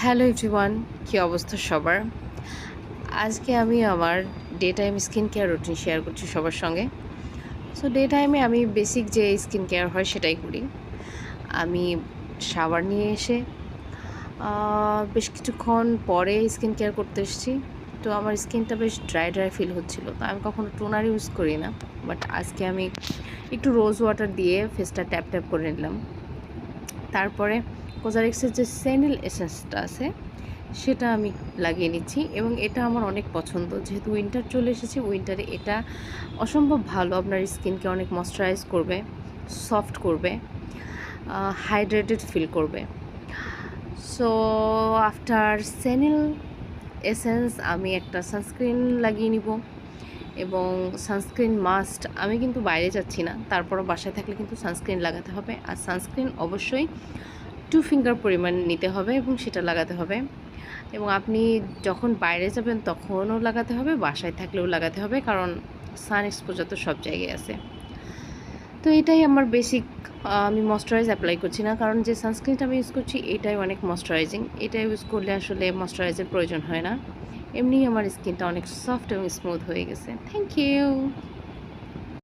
Hello everyone, কী অবস্থা সবার? আজকে আমি আমার day time skin care routine share করছি সবার সঙ্গে। সো ডে টাইমে আমি বেসিক যে স্কিন কেয়ার হয় সেটাই করি। আমি শাওয়ার নিয়ে এসে বেশ কিছুক্ষণ পরে স্কিন কেয়ার করতে এসেছি। তো আমার স্কিনটা বেশ ড্রাই ফিল হচ্ছিল। তো আমি কখনো টোনার ইউজ করি না। বাট আজকে আমি একটু রোজ ওয়াটার দিয়ে ফেসটা ট্যাপ করে নিলাম। তারপরে কোজারিক্সের যে সেনিল এসেন্সটা আছে সেটা আমি লাগিয়ে নিচ্ছি এবং এটা আমার অনেক পছন্দ। যেহেতু উইন্টার চলে এসেছে, উইন্টারে এটা অসম্ভব ভালো, আপনার স্কিনকে অনেক ময়শ্চারাইজ করবে, সফট করবে, হাইড্রেটেড ফিল করবে। সো আফটার সেনিল এসেন্স আমি একটা সানস্ক্রিন লাগিয়ে নিব এবং সানস্ক্রিন মাস্ট। আমি কিন্তু বাইরে যাচ্ছি না, তারপরও বাসায় থাকলে কিন্তু সানস্ক্রিন লাগাতে হবে। আর সানস্ক্রিন অবশ্যই 2 ফিঙ্গার পরিমাণ নিতে হবে এবং সেটা লাগাতে হবে। এবং আপনি যখন বাইরে যাবেন তখনও লাগাতে হবে, বাসায় থাকলেও লাগাতে হবে, কারণ সান এক্সপোজার তো সব জায়গায় আছে। তো এটাই আমার বেসিক। আমি ময়শ্চারাইজ অ্যাপ্লাই করছি না, কারণ যে সানস্ক্রিনটা আমি ইউজ করছি এটাই অনেক ময়শ্চারাইজিং। এটা ইউজ করলে আসলে ময়শ্চারাইজের প্রয়োজন হয় না। এমনিই আমার স্কিনটা অনেক সফট এবং স্মুথ হয়ে গেছে। Thank you.